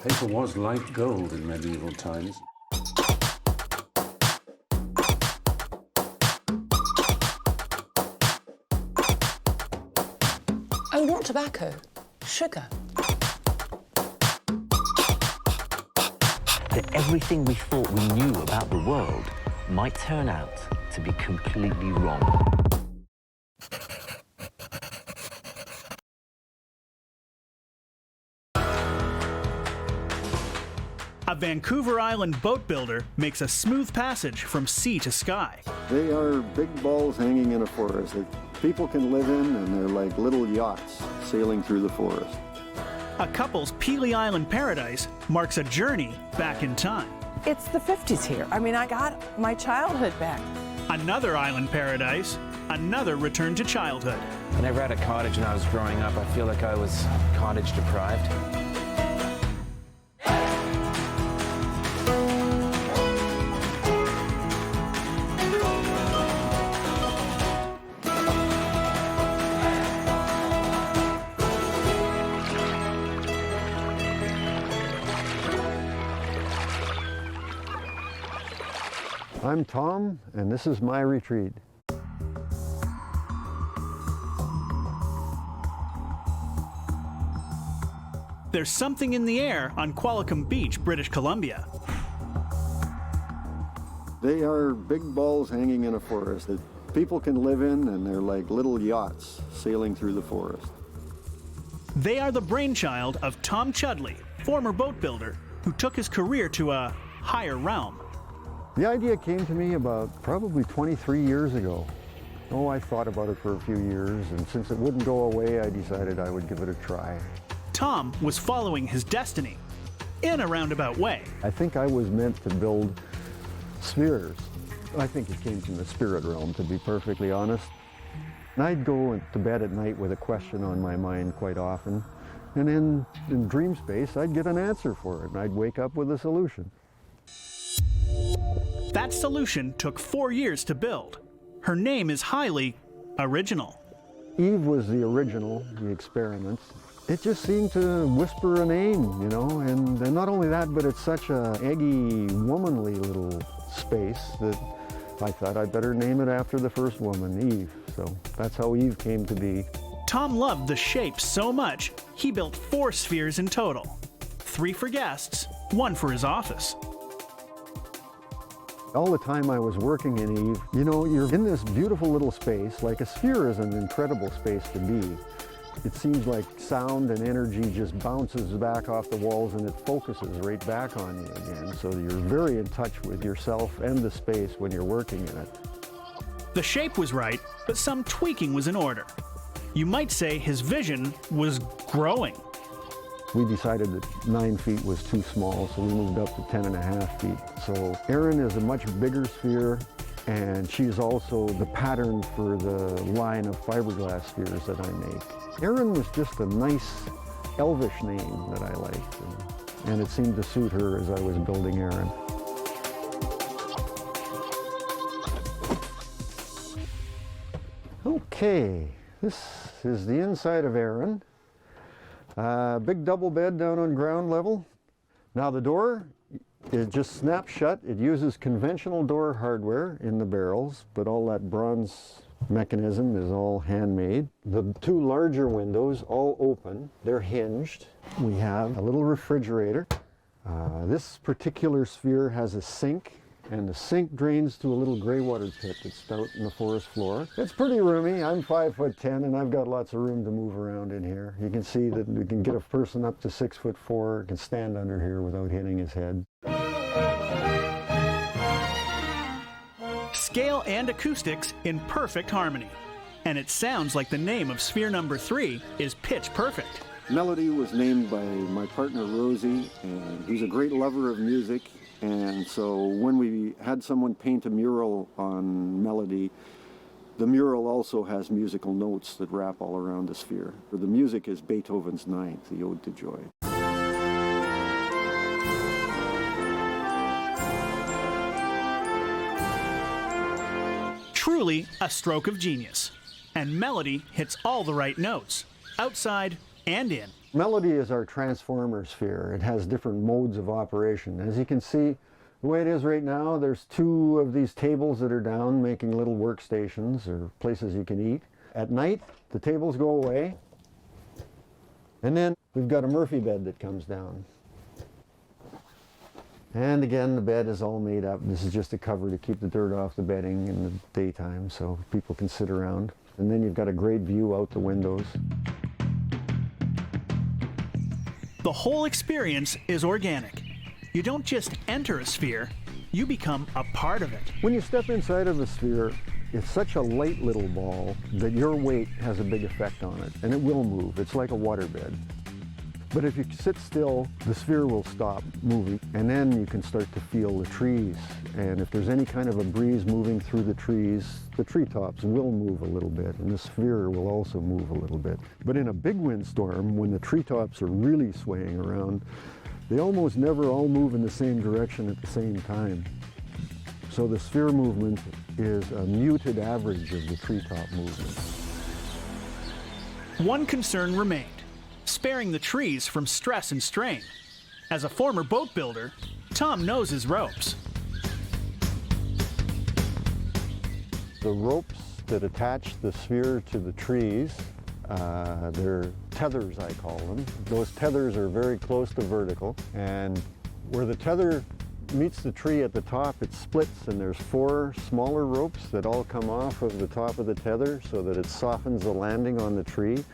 Paper was like gold in medieval times. Oh, not tobacco, sugar. That everything we thought we knew about the world might turn out to be completely wrong. A Vancouver Island boat builder makes a smooth passage from sea to sky. They are big balls hanging in a forest that people can live in, and they're like little yachts sailing through the forest. A couple's Pelee Island paradise marks a journey back in time. It's the 50s here. I mean, I got my childhood back. Another island paradise, another return to childhood. I never had a cottage when I was growing up. I feel like I was cottage deprived. I'm Tom, and this is my retreat. There's something in the air on Qualicum Beach, British Columbia. They are big balls hanging in a forest that people can live in, and they're like little yachts sailing through the forest. They are the brainchild of Tom Chudleigh, former boat builder, who took his career to a higher realm. The idea came to me about probably 23 years ago. Oh, I thought about it for a few years, and since it wouldn't go away, I decided I would give it a try. Tom was following his destiny, in a roundabout way. I think I was meant to build spheres. I think it came from the spirit realm, to be perfectly honest. And I'd go to bed at night with a question on my mind quite often, and in dream space, I'd get an answer for it, and I'd wake up with a solution. That solution took 4 years to build. Her name is highly original. Eve was the original, the experiment. It just seemed to whisper a name, you know, and not only that, but it's such a eggy, womanly little space that I thought I'd better name it after the first woman, Eve. So that's how Eve came to be. Tom loved the shape so much, he built 4 spheres in total. 3 for guests, 1 for his office. All the time I was working in Eve, you know, you're in this beautiful little space. Like a sphere is an incredible space to be. It seems like sound and energy just bounces back off the walls and it focuses right back on you again. So you're very in touch with yourself and the space when you're working in it. The shape was right, but some tweaking was in order. You might say his vision was growing. We decided that 9 feet was too small, so we moved up to 10.5 feet. So Erin is a much bigger sphere, and she's also the pattern for the line of fiberglass spheres that I make. Erin was just a nice elvish name that I liked, and it seemed to suit her as I was building Erin. Okay, this is the inside of Erin. Big double bed down on ground level. Now the door, it just snaps shut. It uses conventional door hardware in the barrels, but all that bronze mechanism is all handmade. The 2 larger windows, all open, they're hinged. We have a little refrigerator. This particular sphere has a sink, and the sink drains to a little gray water pit that's out in the forest floor. It's pretty roomy. I'm 5'10", and I've got lots of room to move around in here. You can see that we can get a person up to 6'4", can stand under here without hitting his head. Scale and acoustics in perfect harmony. And it sounds like the name of sphere number 3 is pitch perfect. Melody was named by my partner Rosie, and he's a great lover of music. And so when we had someone paint a mural on Melody, the mural also has musical notes that wrap all around the sphere. The music is Beethoven's Ninth, the Ode to Joy. Truly a stroke of genius. And Melody hits all the right notes, outside and in. Melody is our transformer sphere. It has different modes of operation. As you can see, the way it is right now, there's 2 of these tables that are down making little workstations or places you can eat. At night, the tables go away. And then we've got a Murphy bed that comes down. And again, the bed is all made up. This is just a cover to keep the dirt off the bedding in the daytime so people can sit around. And then you've got a great view out the windows. The whole experience is organic. You don't just enter a sphere, you become a part of it. When you step inside of the sphere, it's such a light little ball that your weight has a big effect on it, and it will move. It's like a waterbed. But if you sit still, the sphere will stop moving, and then you can start to feel the trees. And if there's any kind of a breeze moving through the treetops will move a little bit, and the sphere will also move a little bit. But in a big windstorm, when the treetops are really swaying around, they almost never all move in the same direction at the same time. So the sphere movement is a muted average of the treetop movement. One concern remained: sparing the trees from stress and strain. As a former boat builder, Tom knows his ropes. The ropes that attach the sphere to the trees, they're tethers, I call them. Those tethers are very close to vertical, and where the tether meets the tree at the top, it splits, and there's 4 smaller ropes that all come off of the top of the tether so that it softens the landing on the tree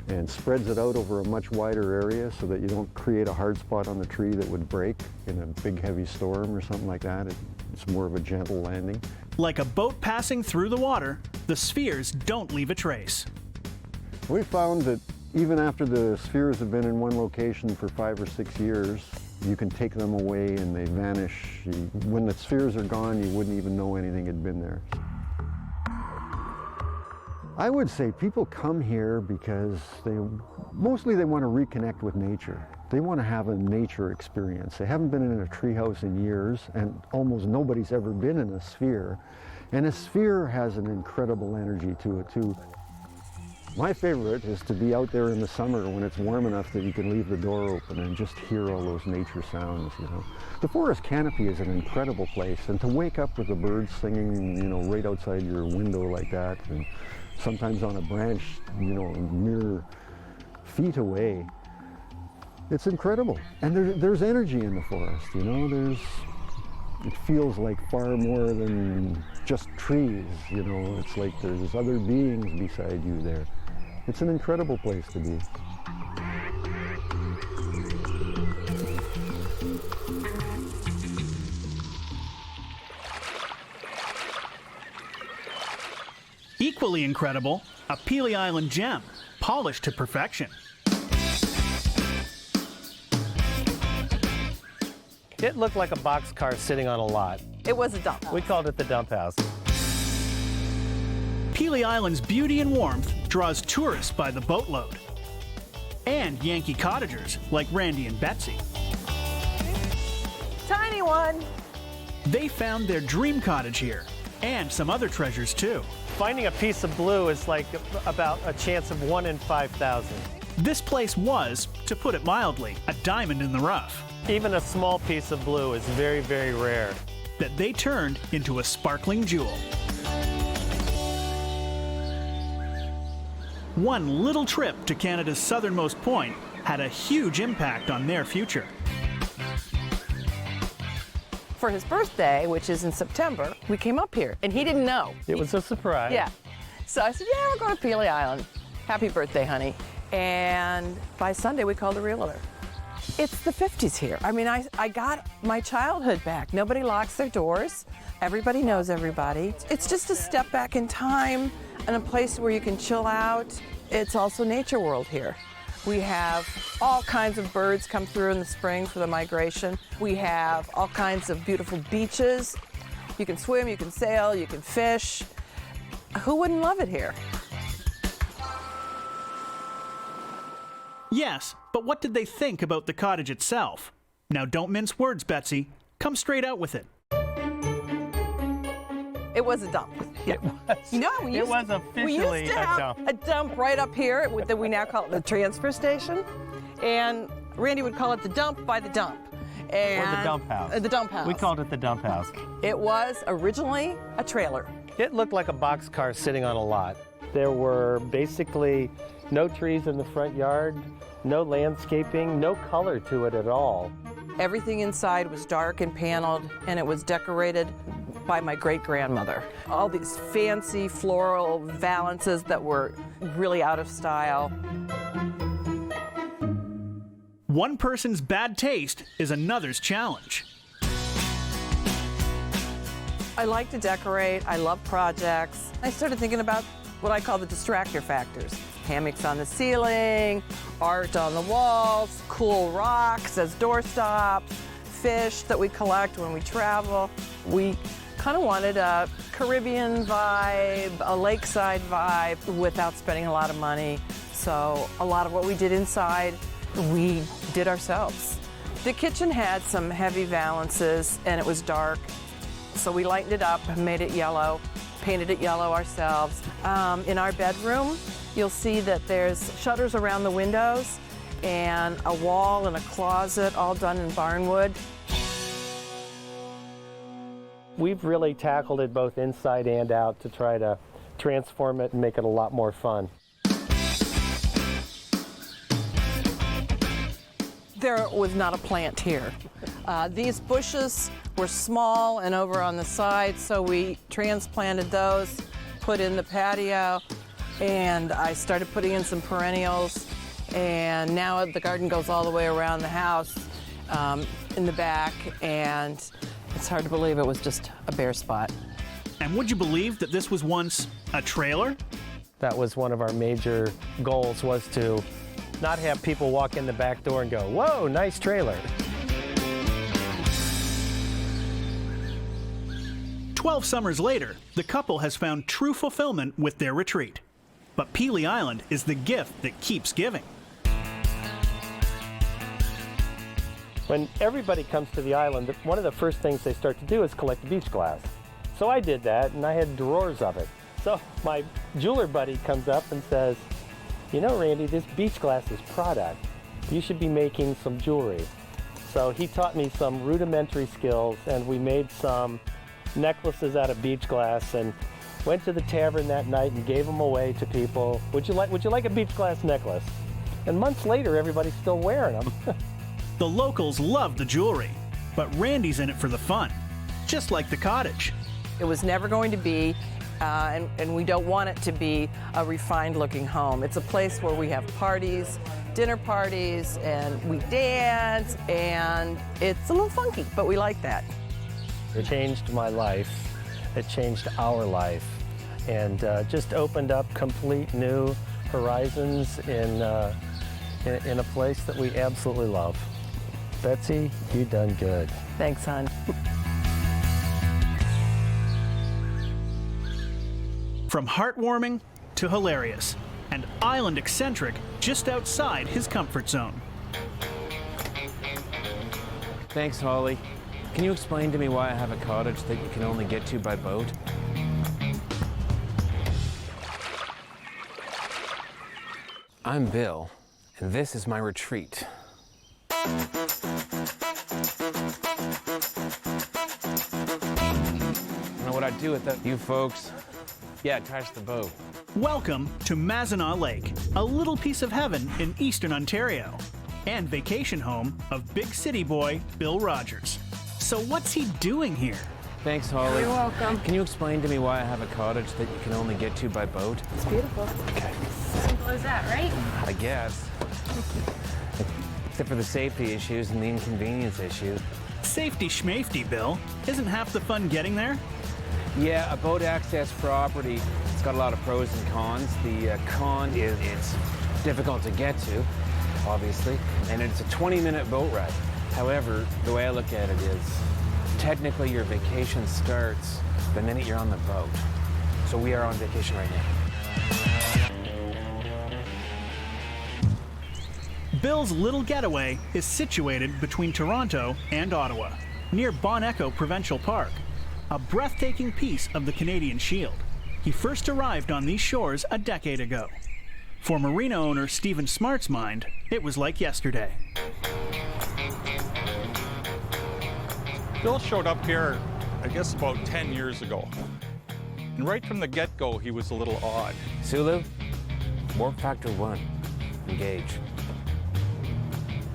and spreads it out over a much wider area so that you don't create a hard spot on the tree that would break in a big heavy storm or something like that. It's more of a gentle landing. Like a boat passing through the water, the spheres don't leave a trace. We found that even after the spheres have been in one location for 5 or 6 years, you can take them away and they vanish. When the spheres are gone, you wouldn't even know anything had been there. I would say people come here because mostly they want to reconnect with nature. They want to have a nature experience. They haven't been in a treehouse in years, and almost nobody's ever been in a sphere. And a sphere has an incredible energy to it too. My favorite is to be out there in the summer when it's warm enough that you can leave the door open and just hear all those nature sounds, you know. The forest canopy is an incredible place, and to wake up with the birds singing, you know, right outside your window like that, and sometimes on a branch, you know, mere feet away. It's incredible. And there's energy in the forest, you know. It feels like far more than just trees, you know. It's like there's other beings beside you there. It's an incredible place to be. Equally incredible, a Pelee Island gem, polished to perfection. It looked like a boxcar sitting on a lot. It was a dump. We called it the dump house. Pelee Island's beauty and warmth draws tourists by the boatload. And Yankee cottagers like Randy and Betsy. Tiny one. They found their dream cottage here, and some other treasures too. Finding a piece of blue is like about a chance of 1 in 5,000. This place was, to put it mildly, a diamond in the rough. Even a small piece of blue is very, very rare. That they turned into a sparkling jewel. One little trip to Canada's southernmost point had a huge impact on their future. For his birthday, which is in September, we came up here, and he didn't know. It was a surprise. Yeah. So I said, yeah, we're going to Pelee Island. Happy birthday, honey. And by Sunday, we called a realtor. It's the 50s here. I mean, I got my childhood back. Nobody locks their doors. Everybody knows everybody. It's just a step back in time and a place where you can chill out. It's also nature world here. We have all kinds of birds come through in the spring for the migration. We have all kinds of beautiful beaches. You can swim, you can sail, you can fish. Who wouldn't love it here? Yes, but what did they think about the cottage itself? Now, don't mince words, Betsy. Come straight out with it. It was a dump. It was. You know, we used officially to have a dump right up here that we now call it the transfer station. And Randy would call it the dump by the dump. And Or the dump house. The dump house. We called it the dump house. It was originally a trailer. It looked like a boxcar sitting on a lot. There were basically no trees in the front yard, no landscaping, no color to it at all. Everything inside was dark and paneled, and it was decorated by my great-grandmother. All these fancy floral valances that were really out of style. One person's bad taste is another's challenge. I like to decorate. I love projects. I started thinking about what I call the distractor factors. Hammocks on the ceiling, art on the walls, cool rocks as doorstops, fish that we collect when we travel. We kind of wanted a Caribbean vibe, a lakeside vibe without spending a lot of money. So a lot of what we did inside, we did ourselves. The kitchen had some heavy valances and it was dark. So we lightened it up and made it yellow, painted it yellow ourselves. In our bedroom, you'll see that there's shutters around the windows and a wall and a closet all done in barnwood. We've really tackled it both inside and out to try to transform it and make it a lot more fun. There was not a plant here. These bushes were small and over on the side, so we transplanted those, put in the patio, and I started putting in some perennials, and now the garden goes all the way around the house in the back, and it's hard to believe it was just a bare spot. And would you believe that this was once a trailer? That was one of our major goals, was to not have people walk in the back door and go, whoa, nice trailer. 12 summers later, the couple has found true fulfillment with their retreat. But Pelee Island is the gift that keeps giving. When everybody comes to the island, one of the first things they start to do is collect beach glass. So I did that, and I had drawers of it. So my jeweler buddy comes up and says, you know, Randy, this beach glass is product. You should be making some jewelry. So he taught me some rudimentary skills, and we made some necklaces out of beach glass and went to the tavern that night and gave them away to people. Would you like a beach glass necklace? And months later, everybody's still wearing them. The locals love the jewelry, but Randy's in it for the fun, just like the cottage. It was never going to be, and we don't want it to be, a refined-looking home. It's a place where we have parties, dinner parties, and we dance, and it's a little funky, but we like that. It changed my life. It changed our life, and just opened up complete new horizons in a place that we absolutely love. Betsy, you done good. Thanks, hon. From heartwarming to hilarious, and island eccentric just outside his comfort zone. Thanks, Holly. Can you explain to me why I have a cottage that you can only get to by boat? I'm Bill, and this is my retreat. I don't know what I'd do without you folks. Yeah, trash the boat. Welcome to Mazinaw Lake, a little piece of heaven in eastern Ontario, and vacation home of big city boy Bill Rogers. So what's he doing here? Thanks, Holly. You're welcome. Can you explain to me why I have a cottage that you can only get to by boat? It's beautiful. Okay. Simple as that, right? I guess. Except for the safety issues and the inconvenience issue. Safety schmafety, Bill. Isn't half the fun getting there? Yeah, a boat access property, it's got a lot of pros and cons. The con is it's difficult to get to, obviously, and it's a 20-minute boat ride. However, the way I look at it is, technically your vacation starts the minute you're on the boat. So we are on vacation right now. Bill's little getaway is situated between Toronto and Ottawa, near Bon Echo Provincial Park. a breathtaking piece of the Canadian Shield. He first arrived on these shores a decade ago. For marina owner Stephen Smart's mind, it was like yesterday. Bill showed up here, I guess, about 10 years ago. And right from the get-go, he was a little odd. Sulu, warp factor 1, engage.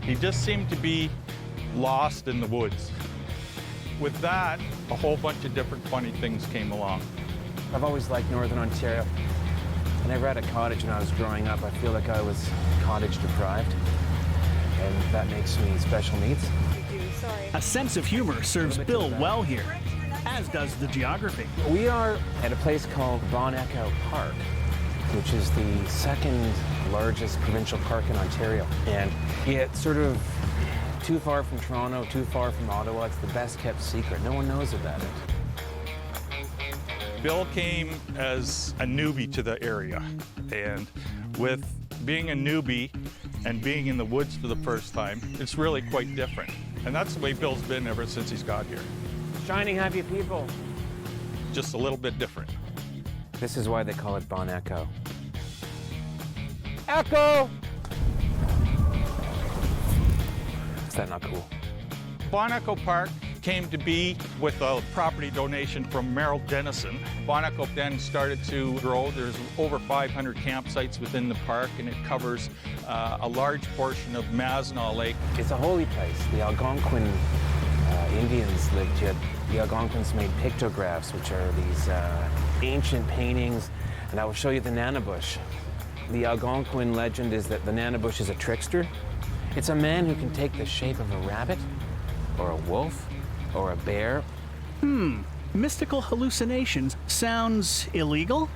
He just seemed to be lost in the woods. With that, a whole bunch of different funny things came along. I've always liked Northern Ontario. I never had a cottage when I was growing up. I feel like I was cottage deprived, and that makes me special needs. A sense of humor serves Bill well here, as does the geography. We are at a place called Bon Echo Park, which is the second largest provincial park in Ontario. And it's sort of too far from Toronto, too far from Ottawa. It's the best kept secret. No one knows about it. Bill came as a newbie to the area. And with being a newbie and being in the woods for the first time, it's really quite different. And that's the way Bill's been ever since he's got here. Shining happy people. Just a little bit different. This is why they call it Bon Echo. Echo! Is that not cool? Bon Echo Park came to be with a property donation from Merrill Dennison. Bon Echo then started to grow. There's over 500 campsites within the park, and it covers a large portion of Mazinaw Lake. It's a holy place. The Algonquin Indians lived here. The Algonquins made pictographs, which are these ancient paintings, and I will show you the Nanabush. The Algonquin legend is that the Nanabush is a trickster. It's a man who can take the shape of a rabbit, or a wolf, or a bear. Mystical hallucinations sounds illegal?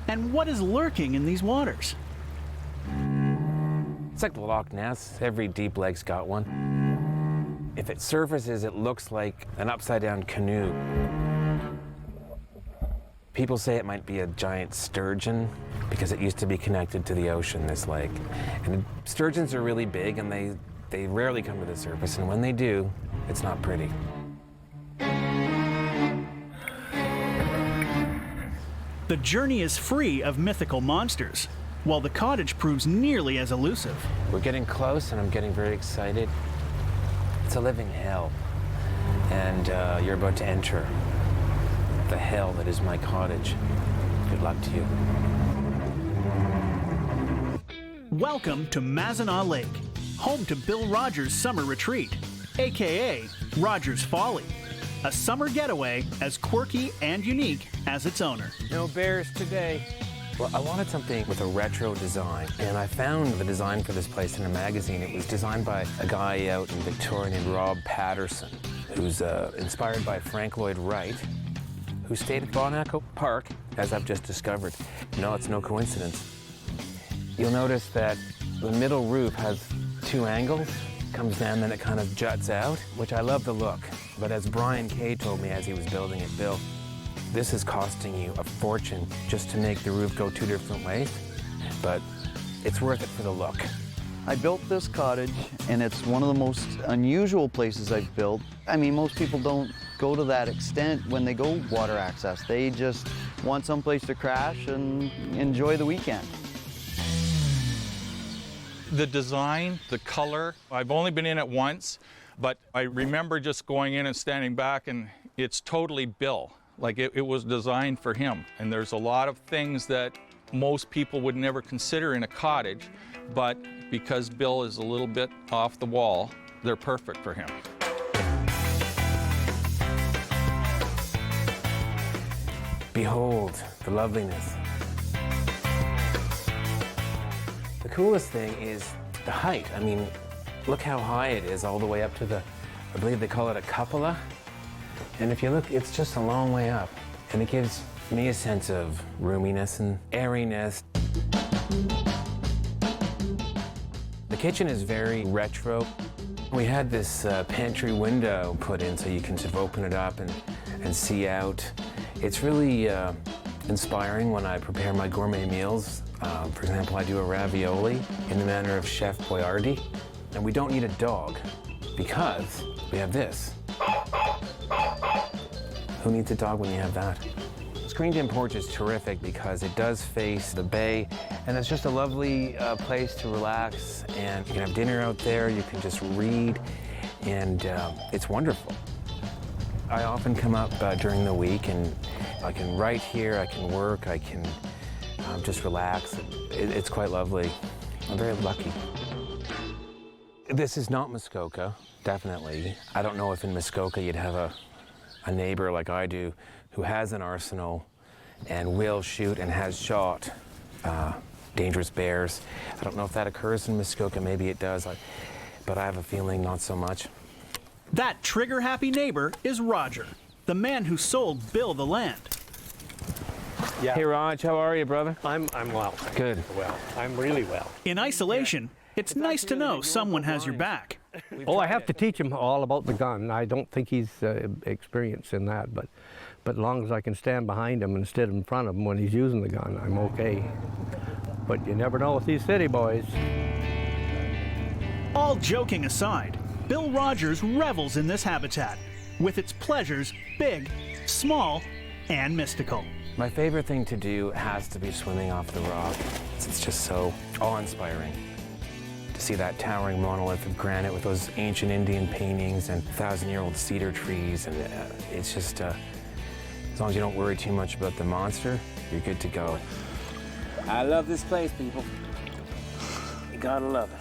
And what is lurking in these waters? It's like Loch Ness. Every deep lake's got one. If it surfaces, it looks like an upside-down canoe. People say it might be a giant sturgeon because it used to be connected to the ocean, this lake. And sturgeons are really big, and they rarely come to the surface, and when they do, it's not pretty. The journey is free of mythical monsters, while the cottage proves nearly as elusive. We're getting close, and I'm getting very excited. It's a living hell, and you're about to enter the hell that is my cottage. Good luck to you. Welcome to Mazinaw Lake, home to Bill Rogers' summer retreat, aka Rogers Folly, a summer getaway as quirky and unique as its owner. No bears today. Well, I wanted something with a retro design, and I found the design for this place in a magazine. It was designed by a guy out in Victoria named Rob Patterson, who's inspired by Frank Lloyd Wright, who stayed at Bon Echo Park, as I've just discovered. No, it's no coincidence. You'll notice that the middle roof has two angles, comes down, then it kind of juts out, which I love the look. But as Brian Kay told me as he was building it, Bill, this is costing you a fortune just to make the roof go two different ways, but it's worth it for the look. I built this cottage, and it's one of the most unusual places I've built. I mean, most people don't go to that extent when they go water access. They just want someplace to crash and enjoy the weekend. The design, the color, I've only been in it once, but I remember just going in and standing back, and it's totally Bill. Like it was designed for him. And there's a lot of things that most people would never consider in a cottage, but because Bill is a little bit off the wall, they're perfect for him. Behold the loveliness. The coolest thing is the height. I mean, look how high it is all the way up to the, I believe they call it a cupola. And if you look, it's just a long way up. And it gives me a sense of roominess and airiness. The kitchen is very retro. We had this pantry window put in so you can sort of open it up and see out. It's really inspiring when I prepare my gourmet meals. For example, I do a ravioli in the manner of Chef Boyardee. And we don't need a dog because we have this. Who needs a dog when you have that? Screened-in porch is terrific because it does face the bay, and it's just a lovely place to relax, and you can have dinner out there, you can just read, and it's wonderful. I often come up during the week, and I can write here, I can work, I can just relax. It's quite lovely. I'm very lucky. This is not Muskoka, definitely. I don't know if in Muskoka you'd have a neighbor like I do who has an arsenal and will shoot and has shot dangerous bears. I don't know if that occurs in Muskoka, maybe it does, but I have a feeling not so much. That trigger-happy neighbor is Roger, the man who sold Bill the land. Yeah. Hey, Raj, how are you, brother? I'm well. Good. Well, I'm really well. In isolation, it's nice to know someone has your back. Oh, I have to teach him all about the gun. I don't think he's experienced in that, but as long as I can stand behind him instead of in front of him when he's using the gun, I'm okay. But you never know with these city boys. All joking aside, Bill Rogers revels in this habitat, with its pleasures big, small, and mystical. My favorite thing to do has to be swimming off the rock. It's just so awe-inspiring to see that towering monolith of granite with those ancient Indian paintings and 1,000-year-old cedar trees, and it's just, as long as you don't worry too much about the monster, you're good to go. I love this place, people. You gotta love it.